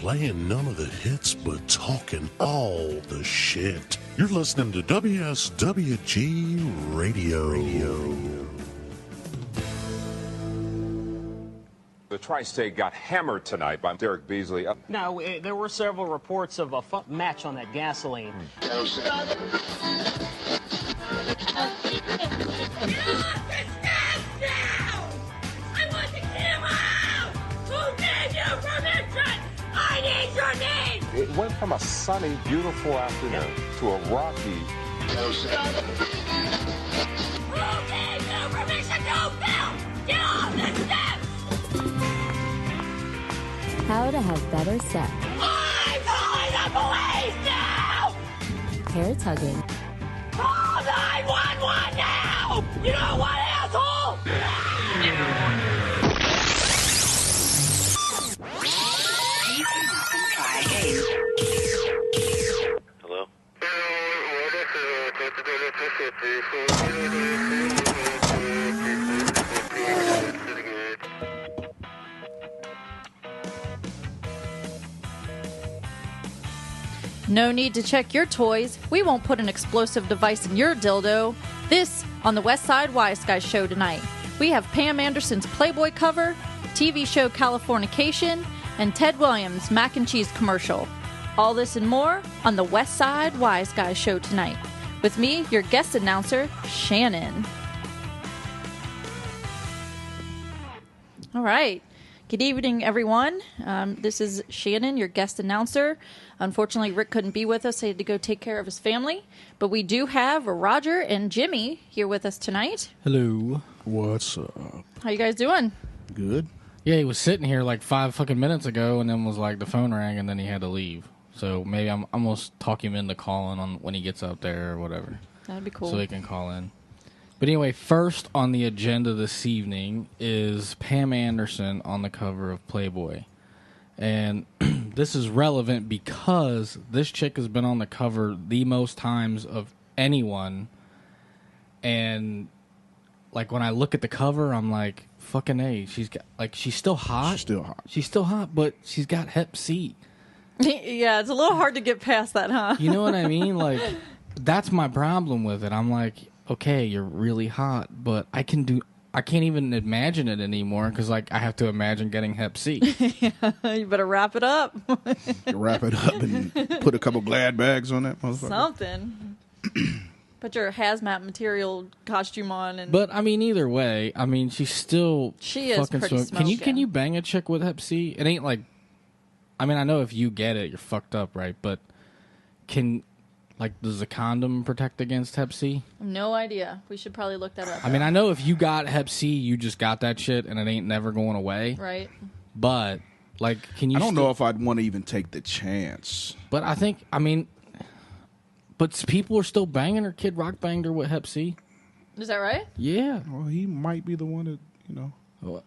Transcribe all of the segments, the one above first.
playing none of the hits, but talking all the shit. You're listening to WSWG Radio. The Tri-State got hammered tonight by Derek Beasley. No, there were several reports of a match on that gasoline. It went from a sunny, beautiful afternoon to a rocky. How to have better sex. I'm calling the police now! Hair tugging. Call 911 now! You know what, asshole? Hello? No need to check your toys. We won't put an explosive device in your dildo. This on the West Side Wise Guys show tonight. We have Pam Anderson's Playboy cover, TV show Californication, and Ted Williams' mac and cheese commercial. All this and more on the West Side Wise Guys show tonight. With me, your guest announcer, Shannon. All right. Good evening, everyone. This is Shannon, your guest announcer. Unfortunately, Rick couldn't be with us. He had to go take care of his family. But we do have Roger and Jimmy here with us tonight. Hello. What's up? How you guys doing? Good. Yeah, he was sitting here like 5 fucking minutes ago, and then was like the phone rang, and then he had to leave. So maybe I'm almost talk him into calling on when he gets up there or whatever. That'd be cool. So he can call in. But anyway, first on the agenda this evening is Pam Anderson on the cover of Playboy. And this is relevant because this chick has been on the cover the most times of anyone. And like when I look at the cover, I'm like, fucking A, she's got like she's still hot. She's still hot. She's still hot, but she's got Hep C. Yeah, it's a little hard to get past that, huh? You know what I mean? Like that's my problem with it. I'm like, okay, you're really hot, but I can't even imagine it anymore because, like, I have to imagine getting Hep C. Yeah, you better wrap it up. Wrap it up and put a couple Glad bags on that motherfucker. Something. Put your hazmat material costume on. But, I mean, either way, I mean, she's still she is fucking pretty smoking. Can you bang a chick with Hep C? It ain't like... I mean, I know if you get it, you're fucked up, right? But does a condom protect against Hep C? No idea. We should probably look that up. I mean, I know if you got Hep C, you just got that shit, and it ain't never going away. Right. But, like, can you... I don't know if I'd want to even take the chance. But I think, I mean... But people are still banging her. Kid Rock banged her with Hep C. Is that right? Yeah. Well, he might be the one that, Well,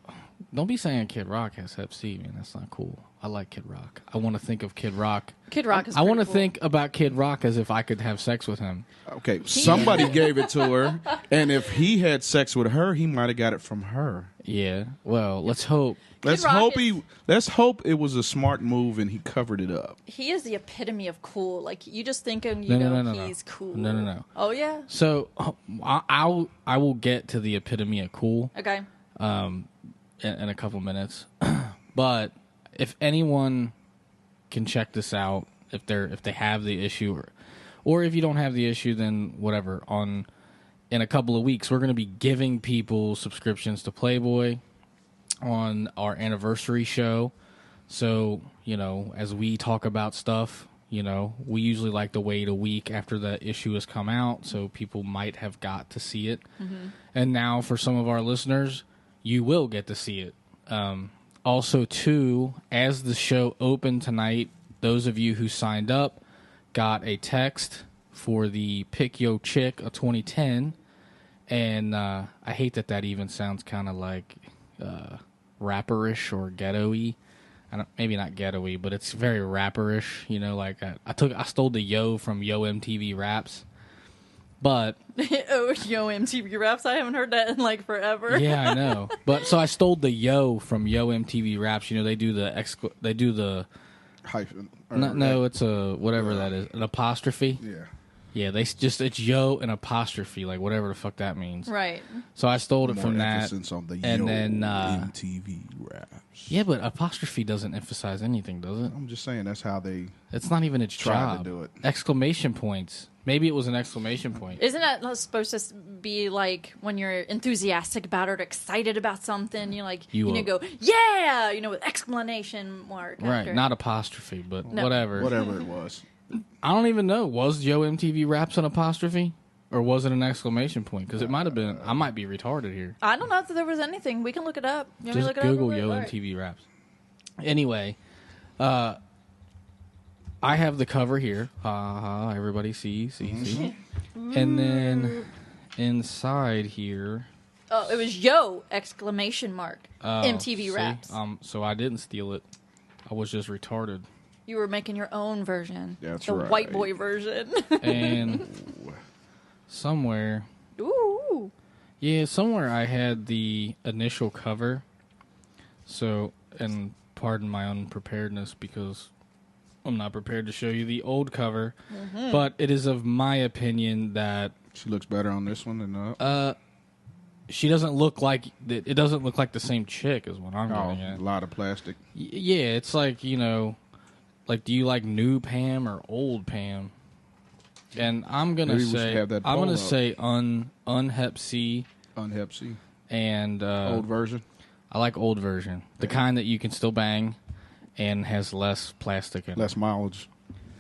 don't be saying Kid Rock has Hep C, man. That's not cool. I like Kid Rock. I want to think of Kid Rock. Kid Rock is I want to cool. think about Kid Rock as if I could have sex with him. Okay, somebody gave it to her, and if he had sex with her, he might have got it from her. Yeah. Well, let's hope. Let's hope it was a smart move and he covered it up. He is the epitome of cool. Like, you just think him, he's cool. No. Oh, yeah? So, I will get to the epitome of cool. Okay. In a couple minutes. But if anyone can check this out, if they have the issue, or if you don't have the issue, then whatever. In a couple of weeks, we're going to be giving people subscriptions to Playboy on our anniversary show. So, as we talk about stuff, we usually like to wait a week after the issue has come out, so people might have got to see it. Mm-hmm. And now, for some of our listeners, you will get to see it. Also, too, as the show opened tonight, those of you who signed up got a text for the Pick Yo Chick of 2010. And I hate that even sounds kind of like rapperish or ghetto-y. Maybe not ghetto-y, but it's very rapperish. Like I stole the Yo from Yo MTV Raps. But oh, Yo MTV Raps! I haven't heard that in like forever. Yeah, I know. But so I stole the Yo from Yo MTV Raps. They do the hyphen. No, it's a whatever that is, an apostrophe. Yeah. Yeah, it's yo an apostrophe, like whatever the fuck that means. Right. So I stole it More from that, emphasis on the and yo then MTV raps. yeah, but apostrophe doesn't emphasize anything, does it? I'm just saying that's how they. It's not even its Tried to job. do it. Exclamation points. Maybe it was an exclamation point. Isn't that supposed to be like when you're enthusiastic about it, or excited about something? You like You go, yeah, with exclamation mark. Right, after. not apostrophe, but No. whatever. Whatever it was. I don't even know. Was Yo MTV Raps an apostrophe? Or was it an exclamation point? Because it might have been. I might be retarded here. I don't know if there was anything. We can look it up. You want me to Just look it up Google real Yo quick? All right. MTV Raps. Anyway, I have the cover here. Ha ha. Everybody see. And then inside here. Oh, it was yo! Exclamation mark. MTV see? Raps. So I didn't steal it. I was just retarded. You were making your own version. That's the right. white boy version. And somewhere, Ooh. yeah, somewhere I had the initial cover. So, and pardon my unpreparedness because I'm not prepared to show you the old cover. Mm-hmm. But it is of my opinion that She looks better on this one than the. she doesn't look like it doesn't look like the same chick is what I'm getting a at. lot of plastic. Yeah, it's like, like do you like new Pam or old Pam? And I'm gonna Maybe we should say have that I'm poll gonna up. say unhep C Unhep C. and Old version. I like old version, the kind that you can still bang and has less plastic in it. Less mileage.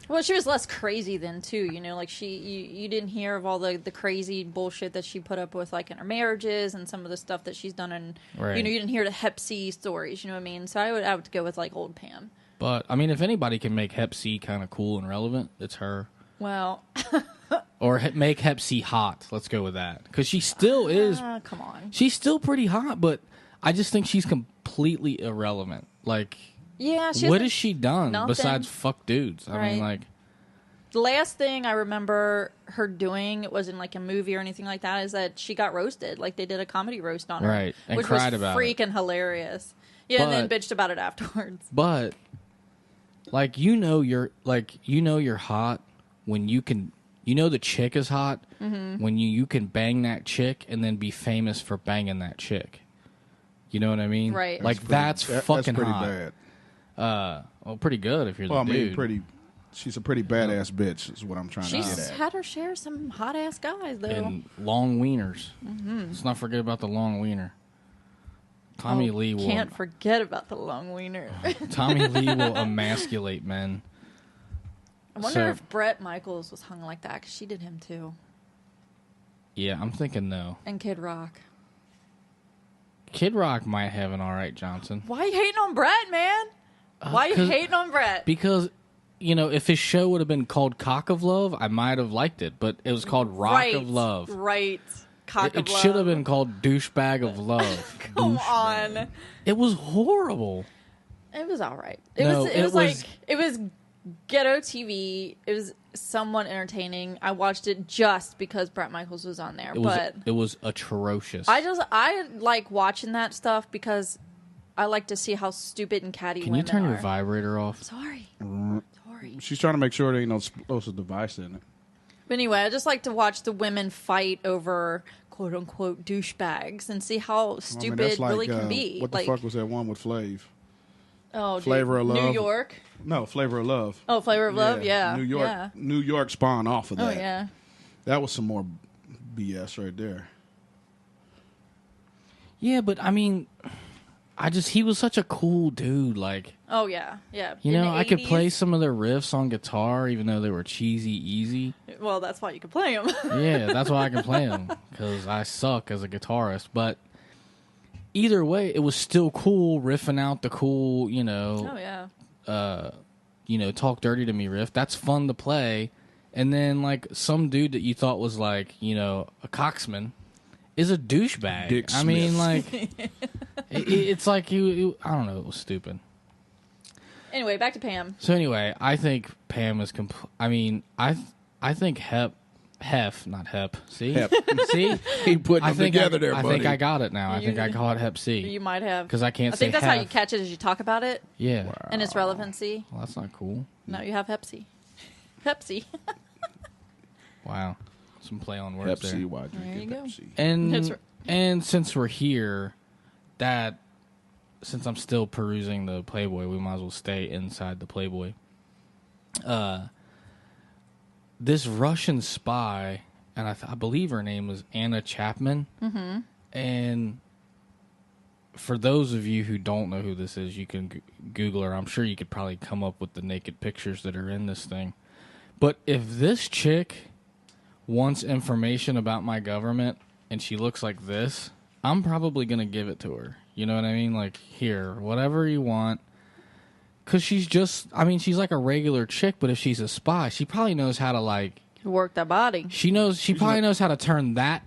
Well, she was less crazy then too. Like you didn't hear of all the crazy bullshit that she put up with, like in her marriages and some of the stuff that she's done. And Right. you didn't hear the Hep C stories. You know what I mean? So I would go with like old Pam. But I mean, if anybody can make Hep C kind of cool and relevant, it's her. Well, Or make Hep C hot. Let's go with that because she still is. come on. She's still pretty hot, but I just think she's completely irrelevant. Like, Yeah, what has she done nothing. besides fuck dudes? I mean, Right. like, The last thing I remember her doing, it wasn't like a movie or anything like that, is that she got roasted. Like they did a comedy roast on her. Right, and which cried was about it. freaking hilarious. Yeah, and then But- bitched about it afterwards. but like you're hot when you can. The chick is hot when you can bang that chick and then be famous for banging that chick. You know what I mean? Right. Like that's fucking pretty hot. bad. Well, pretty good if you're Well, I the mean, dude. pretty. She's a pretty badass bitch. Is what I'm trying to She's get at. had her share of some hot ass guys though. And long wieners. Mm-hmm. Let's not forget about the long wiener. Tommy Lee will. Can't forget about the long wiener. Tommy Lee will emasculate men. I wonder if Brett Michaels was hung like that because she did him too, Yeah, I'm thinking no. and Kid Rock. Kid Rock might have an all right Johnson Why you hating on Brett, man? Why you 'cause- hating on Brett? because if his show would have been called Cock of Love, I might have liked it, but it was called Rock right, of Love. Right. Cock It of should have Love. been called Douchebag of Love. Come on. It was horrible. It was all right. It No, was. it was- Like it was ghetto TV. It was somewhat entertaining. I watched it just because Brett Michaels was on there. But It was atrocious. I like watching that stuff because I like to see how stupid and catty Can women you turn are. your vibrator off? Sorry. She's trying to make sure there ain't no explosive device in it. But anyway, I just like to watch the women fight over quote unquote douchebags and see how stupid that's like, really can be. What the like, fuck was that one with Flav? oh, dude, Flavor of Love? New York. No, Flavor of Love. Oh, Flavor of Love. Yeah. New York. Yeah. New York spawned off of that. Oh yeah. That was some more BS right there. Yeah, but I mean, he was such a cool dude. Like, Oh yeah. Yeah. you In know, the I could 80s. play some of their riffs on guitar, even though they were cheesy, easy. Well, that's why you could play them. Yeah, that's why I can play them because I suck as a guitarist. But either way, it was still cool riffing out the cool, oh yeah. talk dirty to me riff. That's fun to play. And then like some dude that you thought was like, a coxman is a douchebag. Dick I mean, Smith. like it's like he I don't know. It was stupid. Anyway, back to Pam. So anyway, I think Pam is I mean, I think Hep Hef, not Hep. See? Hep. See? He putting them together there, I buddy. think I got it now. I think I call it Hep C. You might have. Because I can't I say think that's how you Hef. catch it, is you talk about it Yeah. and its relevancy. Well, that's not cool. No, you have Pepsi. Pepsi. Wow. Some play on words Pepsi, there. why drink There it, you go. Pepsi? And and since we're here, since I'm still perusing the Playboy, we might as well stay inside the Playboy. This Russian spy, and I believe her name was Anna Chapman. Mm-hmm. And for those of you who don't know who this is, you can Google her. I'm sure you could probably come up with the naked pictures that are in this thing. But if this chick wants information about my government and she looks like this, I'm probably going to give it to her. You know what I mean? Like, here, whatever you want. Because she's just, I mean, she's like a regular chick, but if she's a spy, she probably knows how to, like... Work that body. She probably knows how to turn that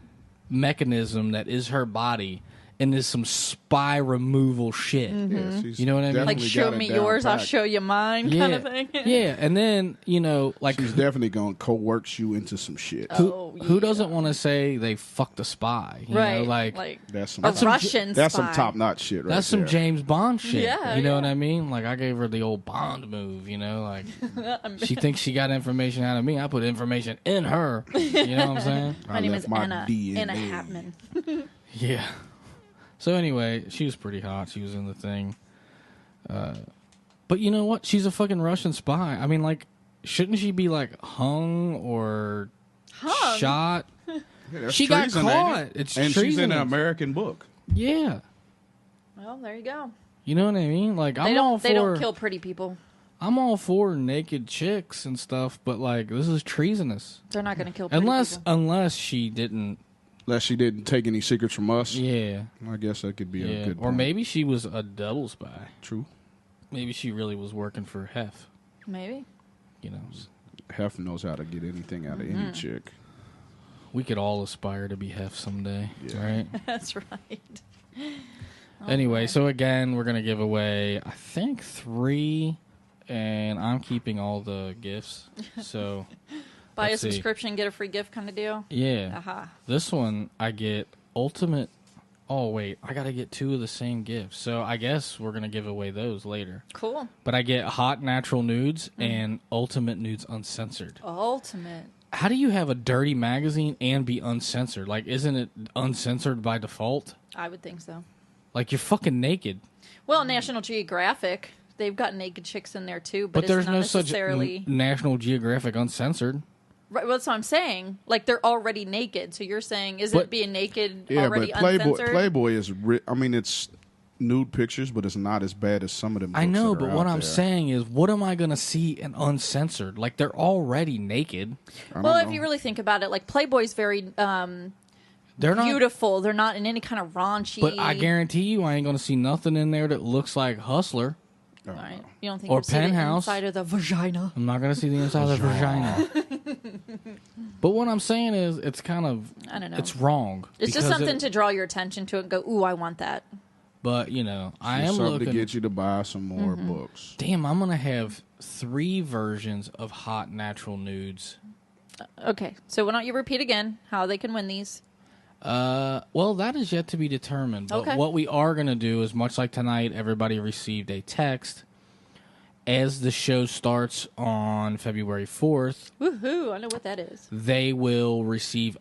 mechanism that is her body into some spy removal shit. Yeah, she's You know what I mean? Like, definitely show got it me down yours, I'll pat. show you mine kind of thing. Yeah, and then, you know, like... She's definitely going to coerce you into some shit. Who doesn't want to say they fucked a spy? You Right. know, like That's some a top- Russian That's spy. some top-notch shit right that's some there. James Bond shit. Yeah, you know yeah. what I mean? Like, I gave her the old Bond move, you know? Like, she thinks she got information out of me. I put information in her. You know what I'm saying? My name left is my Anna. DNA. Anna Hatman. Yeah. So anyway, she was pretty hot. She was in the thing. But you know what? She's a fucking Russian spy. I mean, like, shouldn't she be, like, hung or shot? Yeah, that's She got treason, ain't caught. it? It's and she's in treasonous. an American book. Yeah. Well, there you go. You know what I mean? Like, They don't kill pretty people. I'm all for naked chicks and stuff, but, like, this is treasonous. They're not going to kill pretty people. Unless she didn't. Unless she didn't take any secrets from us. Yeah. I guess that could be a Yeah. good Or point. maybe she was a double spy. True. Maybe she really was working for Hef. Maybe. You know, Hef knows how to get anything out of Mm-hmm. any chick. we could all aspire to be Hef someday, right? That's right. Anyway, so again, we're going to give away, I think, 3, and I'm keeping all the gifts. So, Buy a let's see. subscription, get a free gift kind of deal. Yeah. Aha. This one, I get ultimate. Oh, wait. I got to get 2 of the same gifts. So, I guess we're going to give away those later. Cool. But I get hot natural nudes and ultimate nudes uncensored. Ultimate. How do you have a dirty magazine and be uncensored? Like, isn't it uncensored by default? I would think so. Like, you're fucking naked. Well, National Geographic, they've got naked chicks in there too, but, But there's it's not no such necessarily... National Geographic uncensored. Right, well, that's what I'm saying. Like, they're already naked. So you're saying, isn't But- being naked Yeah, already but uncensored? Playboy is... I mean, it's nude pictures, but it's not as bad as some of them books I know, that are but what out I'm there. saying is, what am I going to see in uncensored? Like, they're already naked. I don't Well, if know. you really think about it, like, Playboy's very They're not. beautiful. They're not in any kind of raunchy... But I guarantee you, I ain't going to see nothing in there that looks like Hustler. Right. You don't think Or you'll see the Penthouse. inside of the vagina? I'm not going to see the inside of the vagina. But what I'm saying is, it's kind of... I don't know. It's wrong. It's just because something to draw your attention to it and go, ooh, I want that. But, you know, I am It's something looking... to get you to buy some more Mm-hmm. books. Damn, I'm going to have 3 versions of hot natural nudes. Okay, so why don't you repeat again how they can win these? Well, that is yet to be determined. But Okay. what we are going to do is, much like tonight, everybody received a text. As the show starts on February 4th, Woohoo, I know what that is. they will receive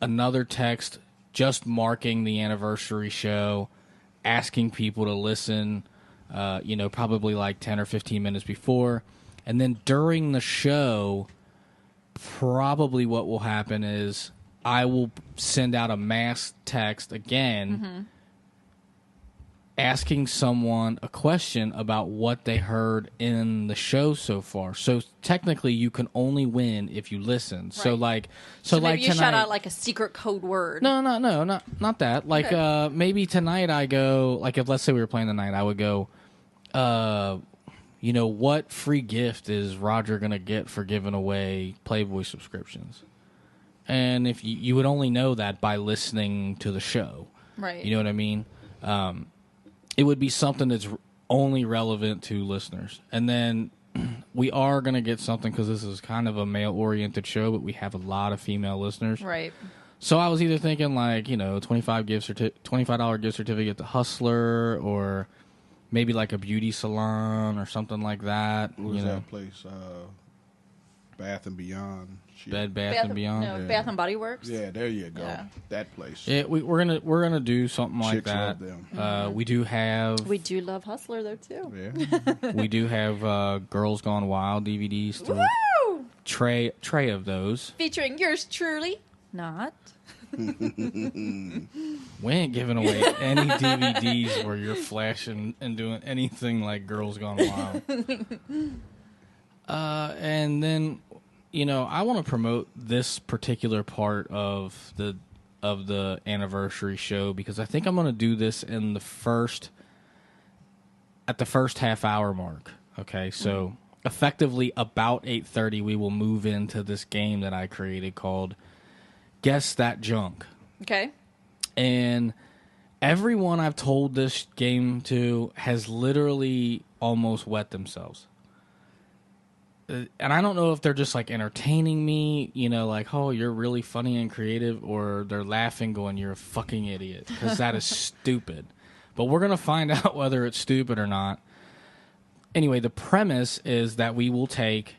another text just marking the anniversary show, asking people to listen, probably like 10 or 15 minutes before. And then during the show, probably what will happen is I will send out a mass text again asking someone a question about what they heard in the show so far. So technically you can only win if you listen. So Right. like So like maybe you tonight, shout out like a secret code word. No, not that. Like maybe tonight I go, like if let's say we were playing tonight, I would go what free gift is Roger going to get for giving away Playboy subscriptions? And if you would only know that by listening to the show. Right. You know what I mean? It would be something that's only relevant to listeners. And then we are going to get something because this is kind of a male-oriented show, but we have a lot of female listeners. Right. So I was either thinking like, you know, $25 gift certificate to Hustler, or maybe like a beauty salon or something like that. What was that place? Bath and Beyond. Shit. Bed Bath and Beyond. No, Bath and Body Works. Yeah, there you go. Yeah. That place. Yeah, we're gonna do something like Chicks that. love them. We do have We do love Hustler though too. Yeah. we do have Girls Gone Wild DVDs. Woo! Tray of those. Featuring yours truly. Not. We ain't giving away any DVDs where you're flashing and doing anything like Girls Gone Wild. And then, you know, I want to promote this particular part of the anniversary show because I think I'm going to do this in the first half hour mark. Okay, so effectively about 8:30 we will move into this game that I created called Guess That Junk. Okay. And everyone I've told this game to has literally almost wet themselves. And I don't know if they're just like entertaining me, you know, like, oh, you're really funny and creative, or they're laughing going, you're a fucking idiot, because that is stupid. But we're going to find out whether it's stupid or not. Anyway, the premise is that we will take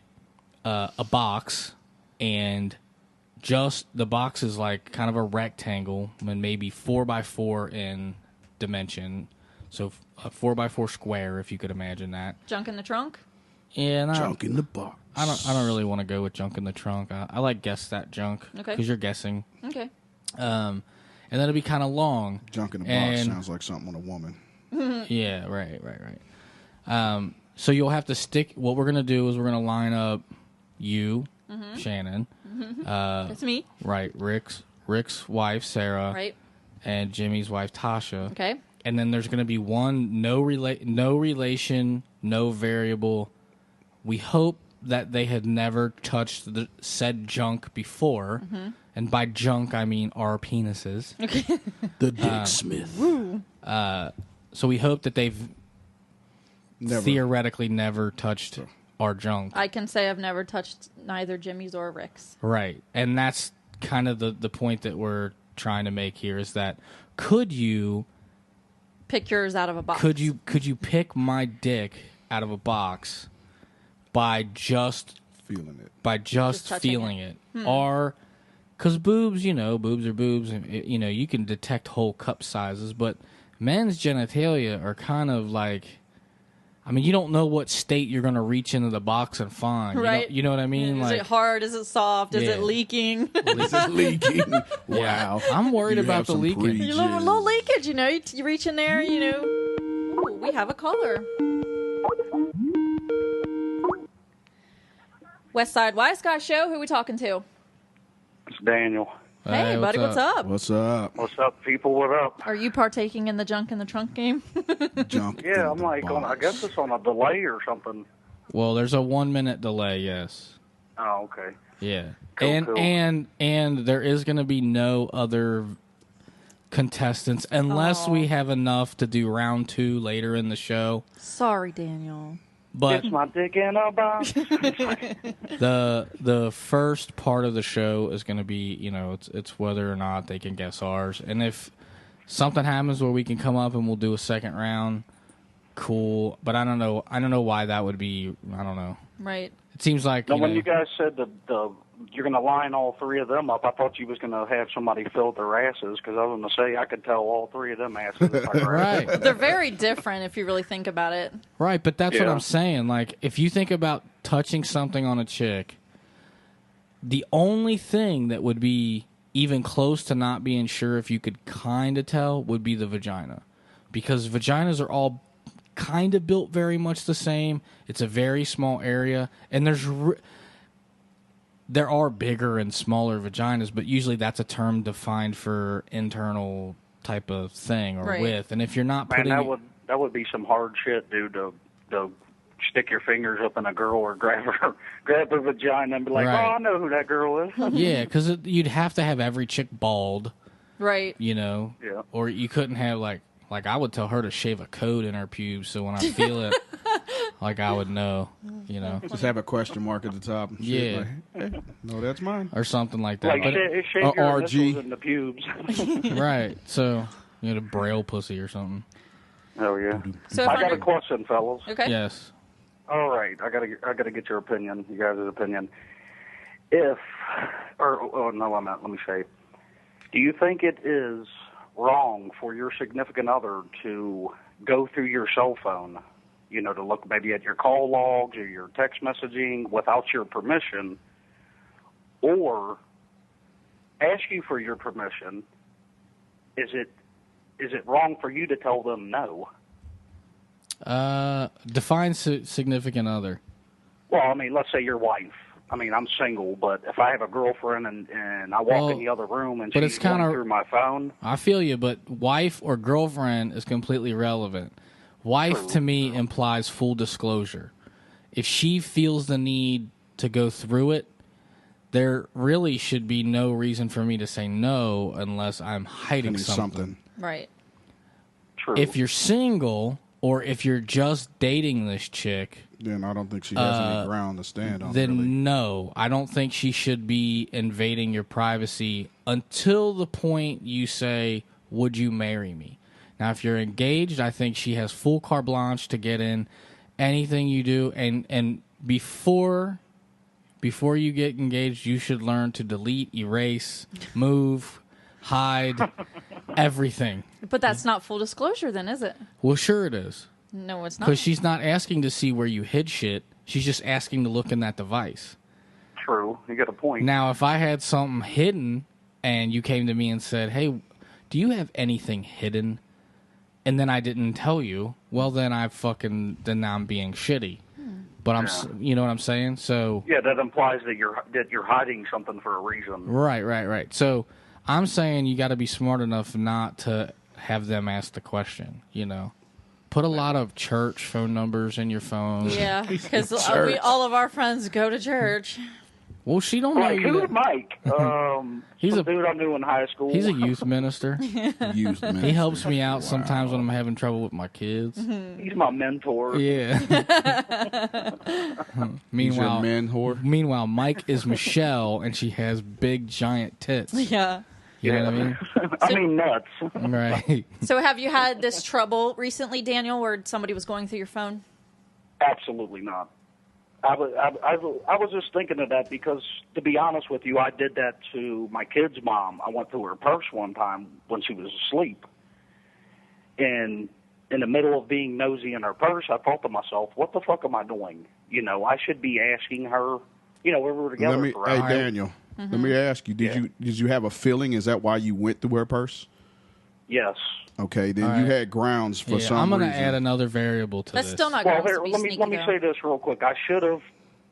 a box, and just the box is like kind of a rectangle and maybe 4x4 in dimension. So a 4x4 square, if you could imagine that. Junk in the trunk? Yeah, Junk in the box. I don't really want to go with junk in the trunk. I like Guess That Junk Okay. because you're guessing. Okay. And that'll be kind of long. Junk in the box And- sounds like something on a woman. Yeah, right. So you'll have to stick. What we're gonna do is we're gonna line up you, Shannon, That's me. right? Rick's wife Sarah, Right. and Jimmy's wife Tasha. Okay. And then there's gonna be one no relation, no variable. We hope that they had never touched said junk before, and by junk I mean our penises. The Dick Smith. So we hope that they've Never. theoretically never touched our junk. I can say I've never touched neither Jimmy's or Rick's. Right. And that's kind of the point that we're trying to make here is that could you Pick yours out of a box. could you pick my dick out of a box by just Feeling it. Just touching feeling it? Or cuz boobs are boobs, and you know, you can detect whole cup sizes, but men's genitalia are kind of like, I mean, you don't know what state you're going to reach into the box and find. Right. You know what I mean? Is Like, it hard? Is it soft? Is Yeah. it leaking? Is it leaking? Wow. I'm worried You about have the some leaking. pre- A little leakage, you know. You reach in there, you know. Ooh, we have a caller. West Side Wise Guy Show. Who are we talking to? It's Daniel. Hey, buddy, what's up? What's up? What's up, people? What up? Are you partaking in the junk in the trunk game? Junk. in Yeah, I'm the like, I box. guess it's on a delay or something. Well, there's a 1 minute delay, yes. Oh, okay. Yeah. Cool, cool. And there is going to be no other contestants unless Aw. we have enough to do round 2 later in the show. Sorry, Daniel. But It's my dick in a box. the first part of the show is going to be, you know, it's whether or not they can guess ours. And if something happens where we can come up and we'll do a second round, cool. But I don't know why that would be. I don't know. Right. It seems like Now, you when know, you guys said that you're going to line all three of them up, I thought you was going to have somebody fill their asses, because I was going to say I could tell all three of them asses. If I grabbed right. They're very different if you really think about it. Right, but that's what Yeah. I'm saying. Like, if you think about touching something on a chick, the only thing that would be even close to not being sure if you could kind of tell would be the vagina. Because vaginas are all kind of built very much the same. It's a very small area. And there are bigger and smaller vaginas, but usually that's a term defined for internal type of thing or Right. width. And if you're not Man, putting that would be some hard shit, dude, to stick your fingers up in a girl or grab her vagina and be like, Right. oh, I know who that girl is. yeah, because you'd have to have every chick bald, Right. you know, Yeah. or you couldn't have like I would tell her to shave a coat in her pubes, so when I feel it, like I would know. You know, just have a question mark at the top. And shit, Yeah. like, hey, no, that's mine. or something like that. Like, But shave your RG. initials in the pubes. right, so you know, the braille pussy or something. Oh, yeah. So I got a question, fellas. Okay. Yes. All right, I gotta get your opinion, you guys' opinion. Let me say, do you think it is wrong for your significant other to go through your cell phone, you know, to look maybe at your call logs or your text messaging without your permission, or ask you for your permission? Is it wrong for you to tell them no? Define significant other. Well, I mean, let's say your wife. I mean, I'm single, but if I have a girlfriend and I walk in the other room and she's going through my phone. I feel you, but wife or girlfriend is completely irrelevant. Wife to me implies full disclosure. If she feels the need to go through it, there really should be no reason for me to say no unless I'm hiding something. Right. True. If you're single or if you're just dating this chick, then I don't think she has any ground to stand on. Then really. no, I don't think she should be invading your privacy until the point you say, "Would you marry me?" Now, if you're engaged, I think she has full carte blanche to get in anything you do, and before you get engaged, you should learn to delete, erase, move, hide, everything. But that's not full disclosure then, is it? Well, sure it is. No, it's not. Because she's not asking to see where you hid shit. She's just asking to look in that device. True. You got a point. Now, if I had something hidden and you came to me and said, "Hey, do you have anything hidden?" and then I didn't tell you, well, then now I'm being shitty. But you know what I'm saying? So yeah, that implies that you're hiding something for a reason. Right. So I'm saying you got to be smart enough not to have them ask the question, you know. Put a lot of church phone numbers in your phone. Yeah, because all of our friends go to church. Well, she don't know Like, you. who's Mike? He's a dude I knew in high school. He's a youth minister. Youth minister. He helps me out sometimes when I'm having trouble with my kids. He's my mentor. Yeah. He's your man whore. Meanwhile, Mike is Michelle, and she has big, giant tits. Yeah. You know what I mean? I mean nuts. Right. So have you had this trouble recently, Daniel, where somebody was going through your phone? Absolutely not. I was just thinking of that because, to be honest with you, I did that to my kid's mom. I went through her purse one time when she was asleep. And in the middle of being nosy in her purse, I thought to myself, what the fuck am I doing? You know, I should be asking her, you know, we were together for Hey, hours. Daniel, let me ask you, did you have a feeling? Is that why you went through her purse? Yes. Okay, then you had grounds for some I'm going to reason. add another variable to That's this. still not Well, grounds here, to be let sneaky, me though. say this real quick. I should have,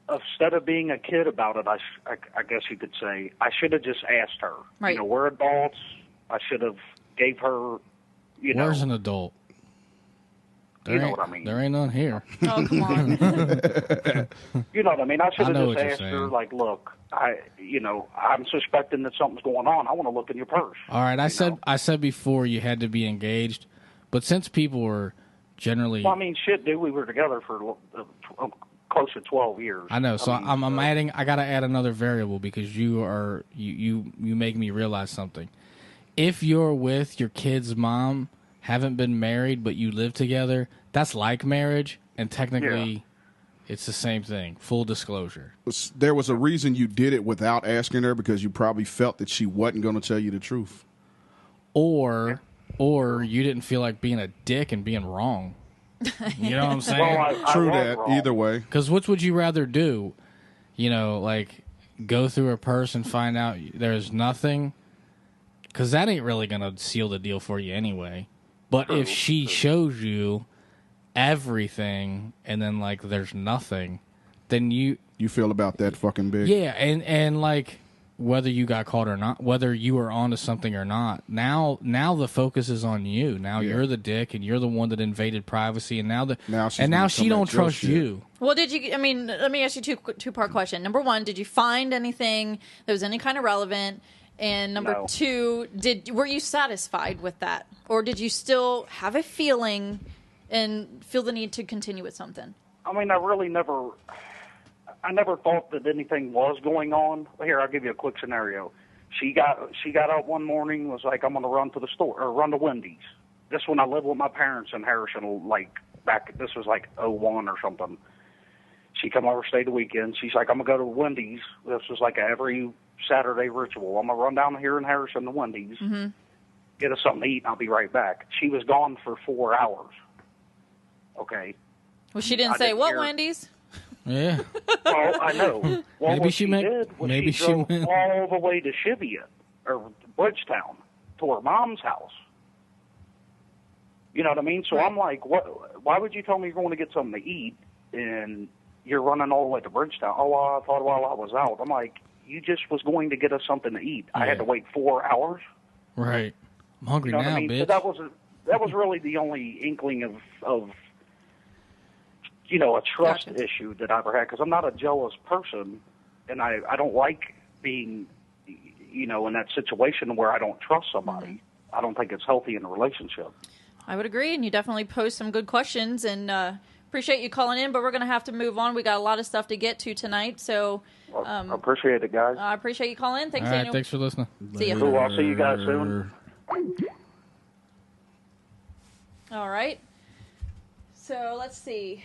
instead of being a kid about it, I guess you could say, I should have just asked her. Right. You know, we're adults. I should have gave her, you know. Where's an adult? You know what I mean. There ain't none here. Oh, come on. You know what I mean? I should I know have just what you're asked her, saying. like, look, I'm suspecting that something's going on. I want to look in your purse. All right, I said before you had to be engaged, but since people were generally, Well, I mean, shit, dude, we were together for close to 12 years. I know. So I mean, I'm adding. I got to add another variable because you make me realize something. If you're with your kid's mom, haven't been married, but you live together, that's like marriage, and technically, it's the same thing. Full disclosure. There was a reason you did it without asking her because you probably felt that she wasn't going to tell you the truth. Or you didn't feel like being a dick and being wrong. You know what I'm saying? Well, I True was that. wrong. Either way. Because which would you rather do? You know, like go through her purse and find out there's nothing? Because that ain't really going to seal the deal for you anyway. But if she shows you everything and then, like, there's nothing, then you feel about that fucking big. Yeah, and like, whether you got caught or not, whether you were onto something or not, now the focus is on you. Now you're the dick, and you're the one that invaded privacy, and now she don't trust you. Well, let me ask you two-part question. Number one, did you find anything that was any kind of relevant? And number two, were you satisfied with that? Or did you still have a feeling and feel the need to continue with something? I mean, I really never I never thought that anything was going on. Here, I'll give you a quick scenario. She got up one morning, was like, I'm going to run to the store, or run to Wendy's. This when I lived with my parents in Harrison, like, this was like '01 or something. She come over, stayed the weekend. She's like, I'm going to go to Wendy's. This was like every Saturday ritual. I'm going to run down here in Harrison to Wendy's, get us something to eat, and I'll be right back. She was gone for 4 hours. Okay. Well, she didn't say, what Wendy's? Yeah. Well, I know. Well, maybe what she did was maybe she drove went all the way to Cheviot, or Bridgetown, to her mom's house. You know what I mean? So I'm like, what? Why would you tell me you're going to get something to eat, and you're running all the way to Bridgetown? Oh, well, I thought while I was out. I'm like, you just was going to get us something to eat. I had to wait 4 hours. Right. I'm hungry now, bitch. So that was really the only inkling of a trust issue that I ever had, because I'm not a jealous person, and I don't like being, in that situation where I don't trust somebody. I don't think it's healthy in a relationship. I would agree, and you definitely posed some good questions, and appreciate you calling in, but we're going to have to move on. We got a lot of stuff to get to tonight, so... I appreciate it, guys. I appreciate you calling in. Thanks, All right, Daniel. thanks for listening. See you. Cool, I'll see you guys soon. All right. So, let's see.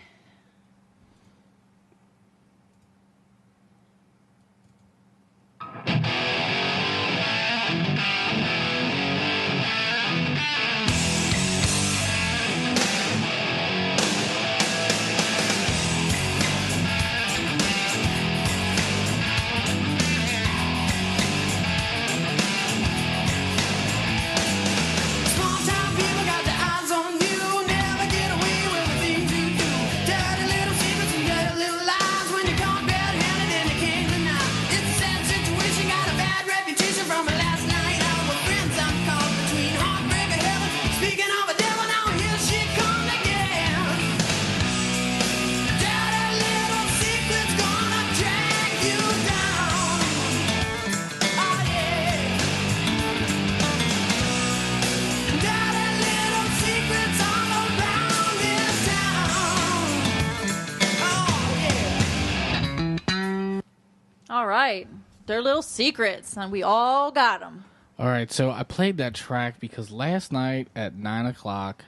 All right. They're little secrets, and we all got them. All right, so I played that track because last night at 9 o'clock,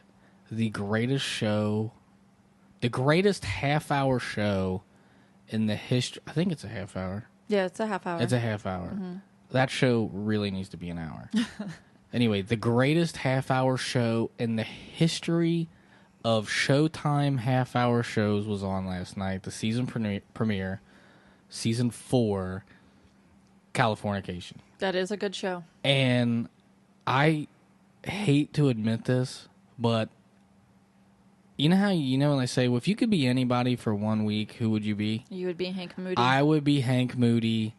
the greatest half-hour show in the history... I think it's a half hour. Yeah, it's a half hour. It's a half hour. That show really needs to be an hour. Anyway, the greatest half-hour show in the history of Showtime half-hour shows was on last night. The season premiere, season 4, Californication. That is a good show. And I hate to admit this, but you know how when they say, well, if you could be anybody for 1 week, who would you be? You would be Hank Moody. I would be Hank Moody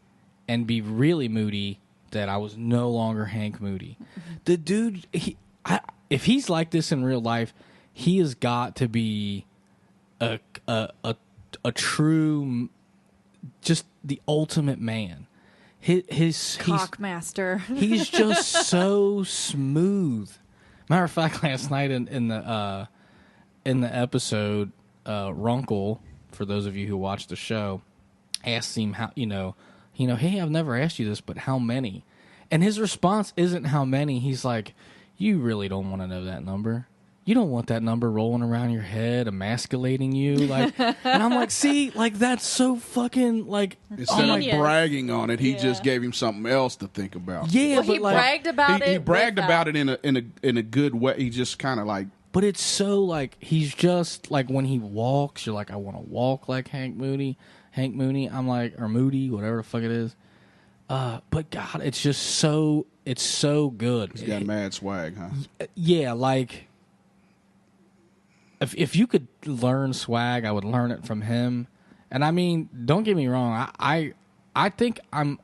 and be really moody that I was no longer Hank Moody. The dude, if he's like this in real life, he has got to be a true, just the ultimate man. His Cockmaster. He's just so smooth. Matter of fact, last night in the episode, Runkle, for those of you who watched the show, asked him how hey, I've never asked you this, but how many? And his response isn't how many. He's like, you really don't want to know that number. You don't want that number rolling around your head, emasculating you, like. And I'm like, see, like that's so fucking like. Instead of bragging on it, he just gave him something else to think about. Yeah, well, but he bragged about it. He bragged about it in a good way. He just kind of like. But it's so like he's just like when he walks, you're like, I want to walk like Hank Moody. I'm like, or Moody, whatever the fuck it is. But God, it's just so good. He's got mad swag, huh? Yeah, like. If you could learn swag, I would learn it from him. And I mean, don't get me wrong. I think I'm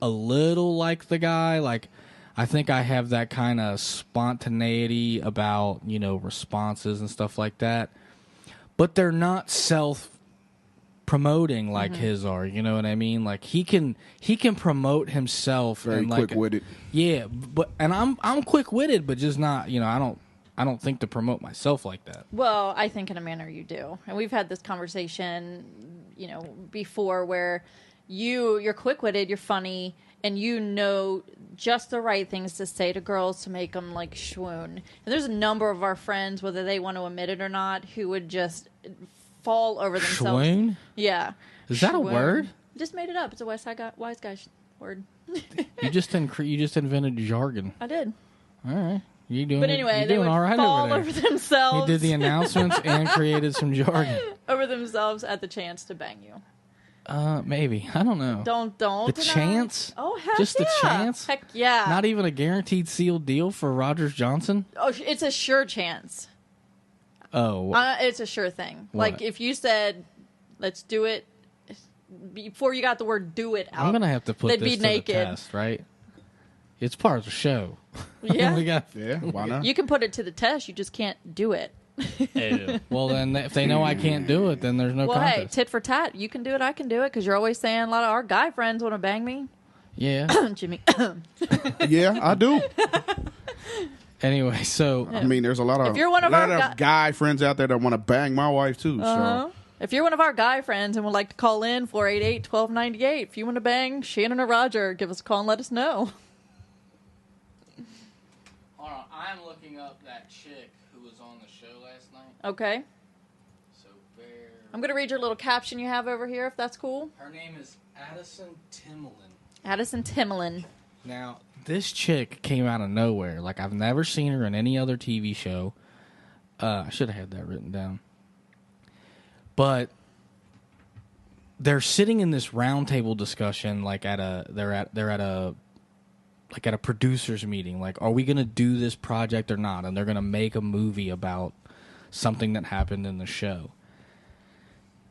a little like the guy. Like, I think I have that kind of spontaneity about responses and stuff like that. But they're not self-promoting like his are. You know what I mean? Like he can promote himself. Very and like, quick-witted. Yeah, but I'm quick-witted, but just not. I I don't think to promote myself like that. Well, I think in a manner you do. And we've had this conversation, before where you're quick-witted, you're funny, and you know just the right things to say to girls to make them, like, swoon. And there's a number of our friends, whether they want to admit it or not, who would just fall over themselves. Swoon? Yeah. Is that a word? Just made it up. It's a wise guy word. You just invented jargon. I did. All right. You doing? But anyway, you're they doing would all right fall over over there. themselves. You did the announcements and created some jargon. Over themselves at the chance to bang you. Maybe. I don't know. Don't. The deny. chance? Oh, heck Just yeah. the chance? Heck yeah. Not even a guaranteed sealed deal for Rogers Johnson? Oh, it's a sure chance. Oh. It's a sure thing. What? Like, if you said, let's do it, before you got the word do it out, I'm going to have to put they'd this be to naked. the test, right? It's part of the show. Yeah. Yeah, why not? You can put it to the test, you just can't do it. Well, then, if they know I can't do it, then there's no Well, contest. hey, tit for tat. You can do it, I can do it, because you're always saying a lot of our guy friends want to bang me. Yeah. Jimmy. Yeah, I do. Anyway, so... I mean, there's a lot of, If you're one of our guy friends out there that want to bang my wife, too. So If you're one of our guy friends and would like to call in, 488-1298. If you want to bang Shannon or Roger, give us a call and let us know. Hold on, I'm looking up that chick who was on the show last night. Okay. So I'm going to read your little caption you have over here, if that's cool. Her name is Addison Timlin. Addison Timlin. Now, this chick came out of nowhere. Like, I've never seen her in any other TV show. I should have had that written down. But they're sitting in this roundtable discussion, like they're at a producer's meeting. Like, are we gonna do this project or not? And they're gonna make a movie about something that happened in the show.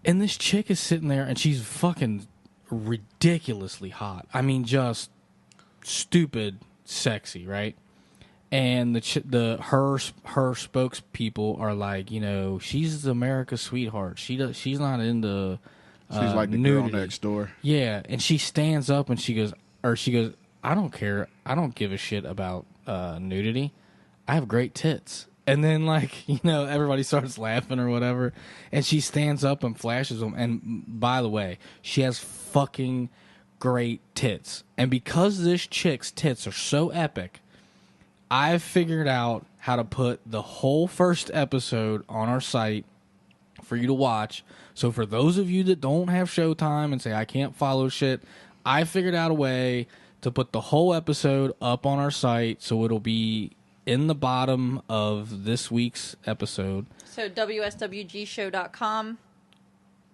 And this chick is sitting there, and she's fucking ridiculously hot. I mean, just stupid sexy, right? And her spokespeople are like, she's America's sweetheart. She's not into she's like the nudity. girl next door. Yeah, and she stands up and she goes, I don't care. I don't give a shit about nudity. I have great tits. And then, everybody starts laughing or whatever. And she stands up and flashes them. And by the way, she has fucking great tits. And because this chick's tits are so epic, I've figured out how to put the whole first episode on our site for you to watch. So for those of you that don't have Showtime and say, I can't follow shit, I figured out a way to put the whole episode up on our site so it'll be in the bottom of this week's episode. So WSWGshow.com.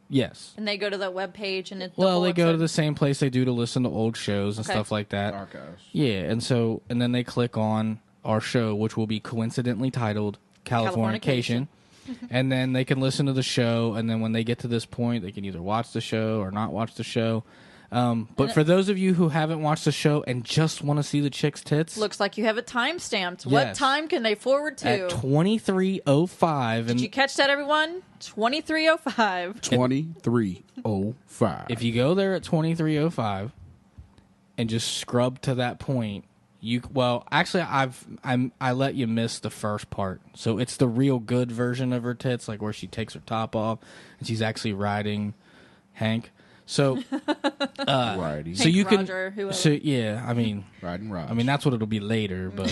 Yes. And they go to that webpage and it's they go to the same place they do to listen to old shows and stuff like that. Archives. Yeah, and then they click on our show, which will be coincidentally titled Californication. And then they can listen to the show, and then when they get to this point, they can either watch the show or not watch the show. But for those of you who haven't watched the show and just want to see the chick's tits, looks like you have it time stamped. Yes. What time can they forward to? At 23:05. Did you catch that, everyone? 23:05. 23:05. If you go there at 23:05 and just scrub to that point, I let you miss the first part. So it's the real good version of her tits, like where she takes her top off and she's actually riding Hank. So, Righty. so you Roger, can, whoever. so yeah, I mean, Riding Raj. I mean that's what it'll be later, but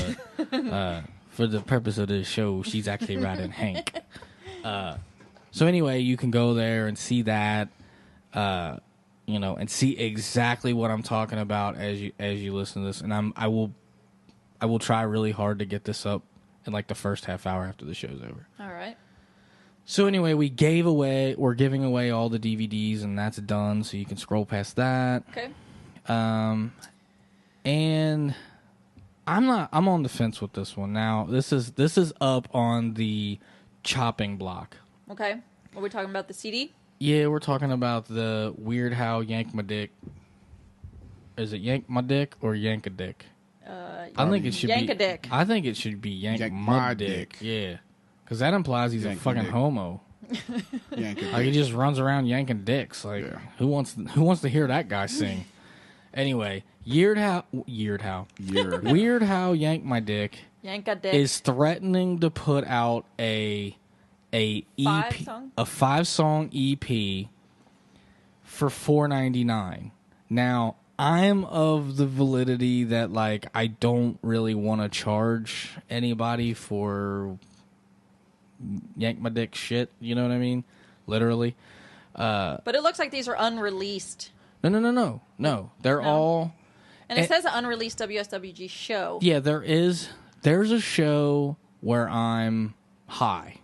for the purpose of this show, she's actually riding Hank. So anyway, you can go there and see that, and see exactly what I'm talking about as you listen to this, and I will try really hard to get this up in like the first half hour after the show's over. All right. So anyway, we're giving away all the DVDs, and that's done. So you can scroll past that. Okay. And I'm on the fence with this one. Now this is up on the chopping block. Okay. Are we talking about the CD? Yeah, we're talking about the Weird How Yank My Dick. Is it Yank My Dick or Yank a Dick? I think it should Yank be a Dick. I think it should be Yank My Dick. Yeah, because that implies he's Yank a fucking dick. homo. Yanking Like he just runs around yanking dicks. Like who wants to hear that guy sing? Anyway, Weird How Yank My Dick Yank a dick. is threatening to put out a EP, a 5-song EP for $4.99. Now, I'm of the validity that, like, I don't really want to charge anybody for yank my dick shit. You know what I mean? Literally. But it looks like these are unreleased. No. They're all... And it says an unreleased WSWG show. Yeah, there's a show where I'm high.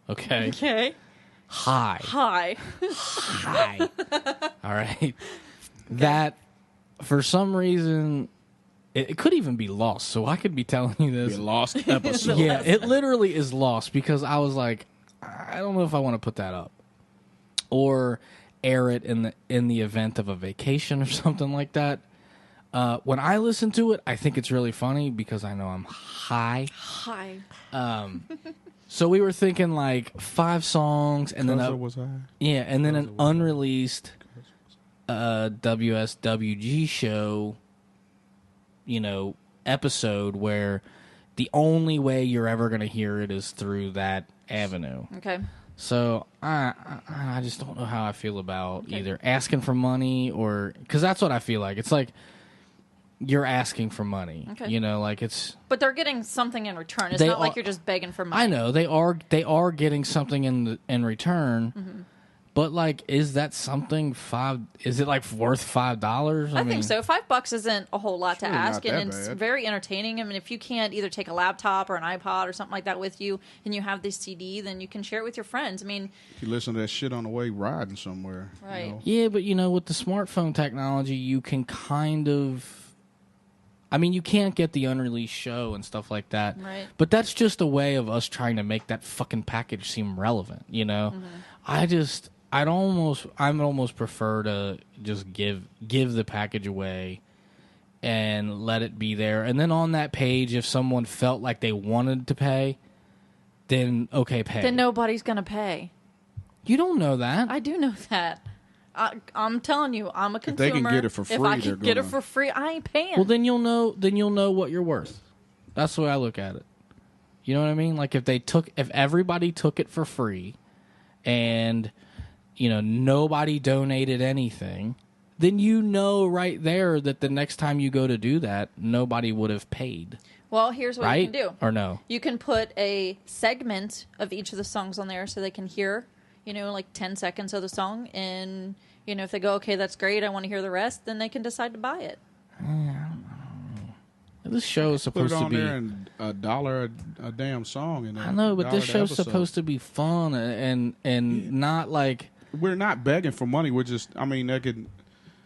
Okay? Okay. High. All right. That, for some reason, it could even be lost. So I could be telling you this. Be a lost episode. Yeah, it literally is lost because I was like, I don't know if I want to put that up or air it in the event of a vacation or something like that. When I listen to it, I think it's really funny because I know I'm high. So we were thinking like 5 songs and then and then an unreleased WSWG show, episode where the only way you're ever going to hear it is through that avenue. Okay. So I just don't know how I feel about either asking for money or because that's what I feel like. It's like you're asking for money. Okay. Like it's. But they're getting something in return. It's not like you're just begging for money. I know they are getting something in return. Mm-hmm. But like, is that something is it like worth $5? I think so. $5 isn't a whole lot to ask, and it's bad. very entertaining. I mean, if you can't either take a laptop or an iPod or something like that with you, and you have this CD, then you can share it with your friends. I mean, you listen to that shit on the way riding somewhere, right? Yeah, but with the smartphone technology, you can kind of. I mean, you can't get the unreleased show and stuff like that. Right. But that's just a way of us trying to make that fucking package seem relevant, Mm-hmm. I'd almost prefer to just give the package away and let it be there. And then on that page, if someone felt like they wanted to pay, then okay, pay. Then nobody's going to pay. You don't know that. I do know that. I'm telling you, I'm a consumer. If they can get it for free, if I can get it for free, I ain't paying. Well, then you'll know what you're worth. That's the way I look at it. You know what I mean? Like if everybody took it for free, and nobody donated anything, then right there that the next time you go to do that, nobody would have paid. Well, here's what you can do. Or no? You can put a segment of each of the songs on there so they can hear, like 10 seconds of the song. And, if they go, okay, that's great, I want to hear the rest, then they can decide to buy it. This show is supposed to be there and $1 a damn song. And I know, but this show's supposed to be fun and not like we're not begging for money. We're just, I know.